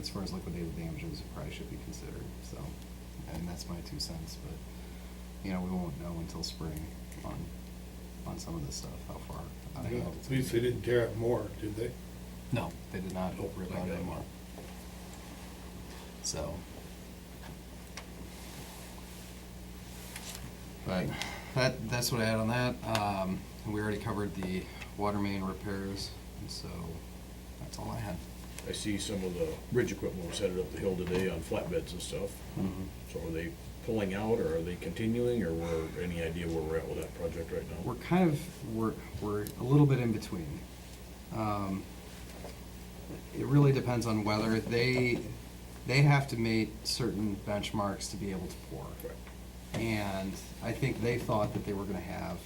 as far as liquidated damages, it probably should be considered, so, and that's my 2 cents, but, you know, we won't know until spring on some of this stuff, how far out of hand it's At least they didn't tear up more, did they? No, they did not Oh, rip thank out God. anymore. So. But that's what I had on that. We already covered the water main repairs, and so that's all I had. I see some of the bridge equipment was headed up the hill today on flatbeds and stuff. Mhm. So are they pulling out, or are they continuing, or any idea where we're at with that project right now? We're a little bit in between. It really depends on weather. They have to meet certain benchmarks to be able to pour. Correct. And I think they thought that they were gonna have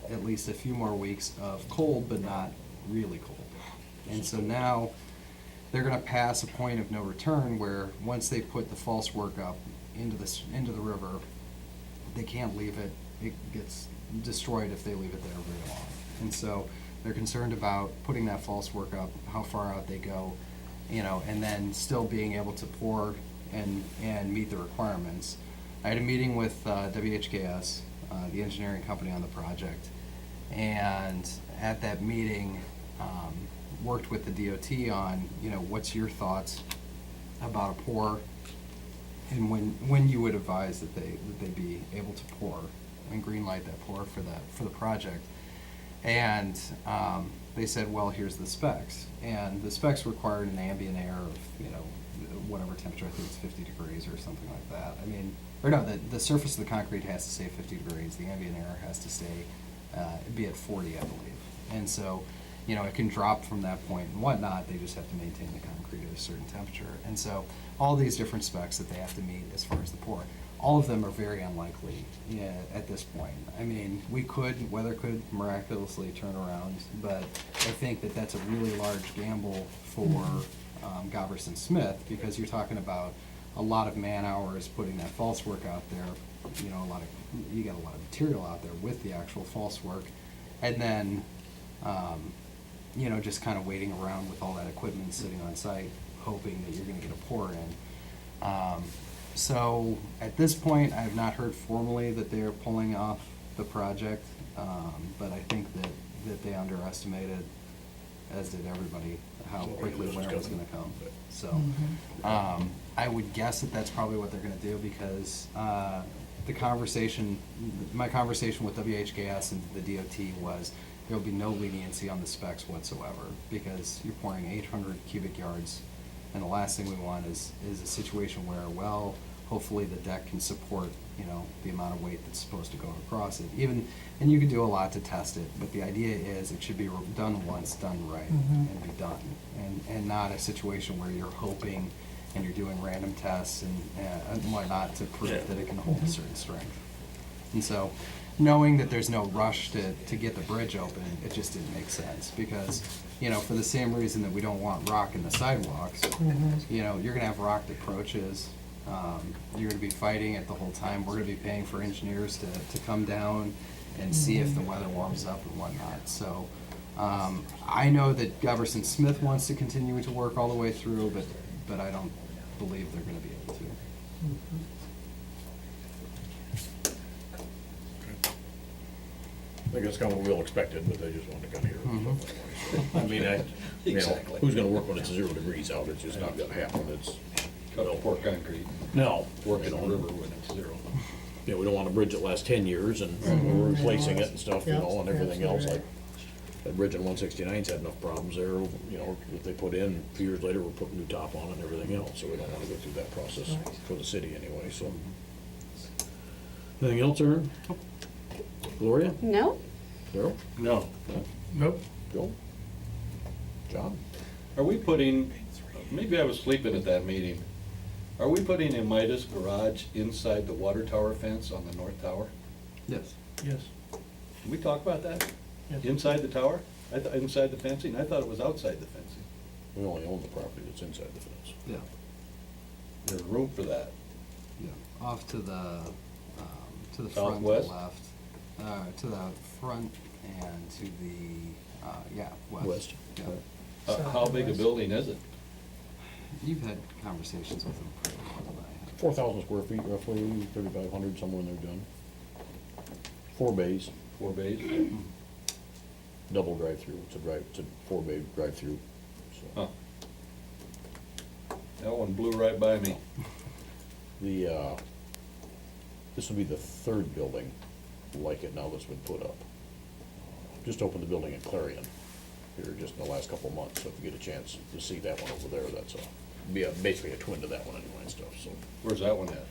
at least a few more weeks of cold, but not really cold. And so now, they're gonna pass a point of no return where, once they put the false work up into the river, they can't leave it. It gets destroyed if they leave it there very long. And so, they're concerned about putting that false work up, how far out they go, you know, and then still being able to pour and meet the requirements. I had a meeting with WHKS, the engineering company on the project, and at that meeting, worked with the DOT on, you know, what's your thoughts about a pour, and when you would advise that they be able to pour and green light that pour for the project. And they said, well, here's the specs, and the specs required an ambient air of, you know, whatever temperature, I think it's 50 degrees or something like that. I mean, or no, the surface of the concrete has to stay 50 degrees, the ambient air has to stay, be at 40, I believe. And so, you know, it can drop from that point and whatnot, they just have to maintain the concrete at a certain temperature. And so, all these different specs that they have to meet as far as the pour, all of them are very unlikely, yeah, at this point. I mean, weather could miraculously turn around, but I think that that's a really large gamble for Goverson Smith, because you're talking about a lot of man hours putting that false work out there, you know, you got a lot of material out there with the actual false work, and then, you know, just kind of waiting around with all that equipment sitting on site, hoping that you're gonna get a pour in. So, at this point, I have not heard formally that they're pulling off the project, but I think that they underestimated, as did everybody, how quickly winter was gonna come. So, I would guess that that's probably what they're gonna do, because my conversation with WHKS and the DOT was, there will be no leniency on the specs whatsoever, because you're pouring 800 cubic yards, and the last thing we want is a situation where, well, hopefully the deck can support, you know, the amount of weight that's supposed to go across it. And you can do a lot to test it, but the idea is it should be done once, done right, and be done. And not a situation where you're hoping and you're doing random tests and whatnot to prove that it can hold a certain strength. And so, knowing that there's no rush to get the bridge open, it just didn't make sense, because, you know, for the same reason that we don't want rock in the sidewalks, you know, you're gonna have rocked approaches, you're gonna be fighting it the whole time, we're gonna be paying for engineers to come down and see if the weather warms up and whatnot, so, I know that Goverson Smith wants to continue to work all the way through, but I don't believe they're gonna be able to. I think that's kind of what we all expected, but I just wanted to kind of hear it. I mean, you know, Exactly. who's gonna work when it's 0 degrees out? It's just not gonna happen. It's, Pour concrete, no. work in you the know. river when it's 0. You know, we don't want a bridge that lasts 10 years and we're replacing it and stuff, you know, and everything else, like, that bridge in 169's had enough problems there, you know, that they put in, a few years later, we're putting new top on it and everything else, so we don't wanna go through that process for the city anyway, so. Anything else, Aaron? Gloria? No? Darryl? No. Nope. Bill? John? Are we putting, maybe I was sleeping at that meeting, are we putting a Midas garage inside the water tower fence on the north tower? Yes. Yes. Did we talk about that? Yes. Inside the tower? Inside the fencing? I thought it was outside the fencing. We only own the property that's inside the fence. Yeah, There's room for that. yeah, off to the front, to the Southwest? left, to the front and to the, yeah, west. West. Yeah. How big a building is it? you've had conversations with them. for a while, I have. 4,000 square feet roughly, 3,500, somewhere in there done. 4 bays, 4 bays? double drive-through, it's a 4-bay drive-through, so. Huh. That one blew right by me. This will be the 3rd building like it now that's been put up. Just opened the building in Clarion here just in the last couple of months, so if you get a chance to see that one over there, that's basically a twin to that one anyway and stuff, so. Where's that one at?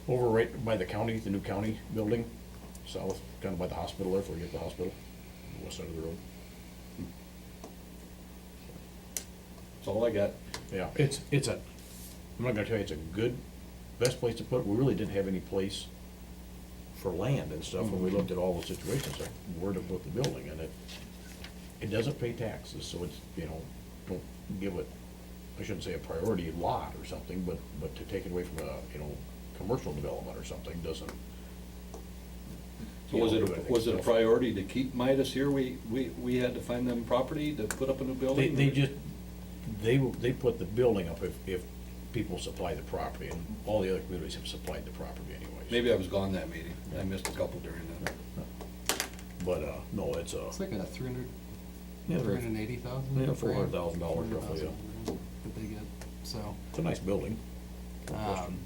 Over right by the county, the new county building, south, kind of by the hospital there, before you get to the hospital, west side of the road. That's all I got. Yeah, I'm not gonna tell you it's a good, best place to put it, we really didn't have any place for land and stuff, when we looked at all the situations, like where to put the building, and it doesn't pay taxes, so it's, don't give it, I shouldn't say a priority lot or something, but to take it away from a, commercial development or something doesn't. So was it a priority to keep Midas here? We had to find them property to put up a new building? They put the building up if people supply the property, and all the other communities have supplied the property anyways. Maybe I was gone that meeting. I missed a couple during that. But, no, it's It's like a 300, Yeah, they're- 380,000? yeah, $400,000 roughly, yeah. That they get, so. It's a nice building, no question, Um,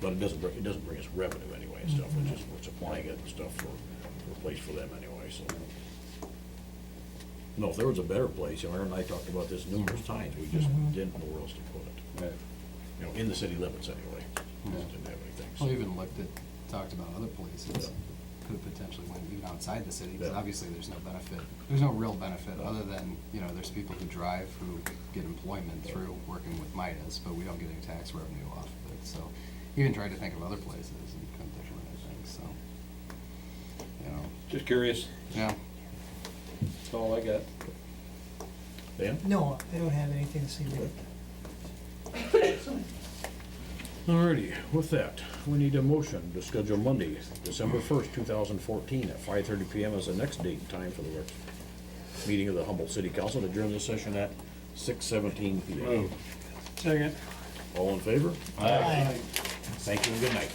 but it doesn't bring us revenue anyway and stuff, it's just, we're supplying it and stuff for a place for them anyway, so. No, if there was a better place, Aaron and I talked about this numerous times, we just didn't know where else to put it. Right. In the city limits anyway, we just didn't have anything. so. Well, even talked about other places, could have potentially went even outside the city, because Yeah. obviously there's no benefit, there's no real benefit, other than, there's people who drive who get employment through working with Midas, but we don't get any tax revenue off of it, so even tried to think of other places and couldn't think of anything, so, Just curious. yeah. That's all I got. Dan? No, I don't have anything to say there. Alrighty, with that, we need a motion to schedule Monday, December 1st, 2014 at 5:30 PM as the next date and time for the meeting of the Humboldt City Council to adjourn the session at 6:17 PM. Second. All in favor? Aye. Thank you and good night.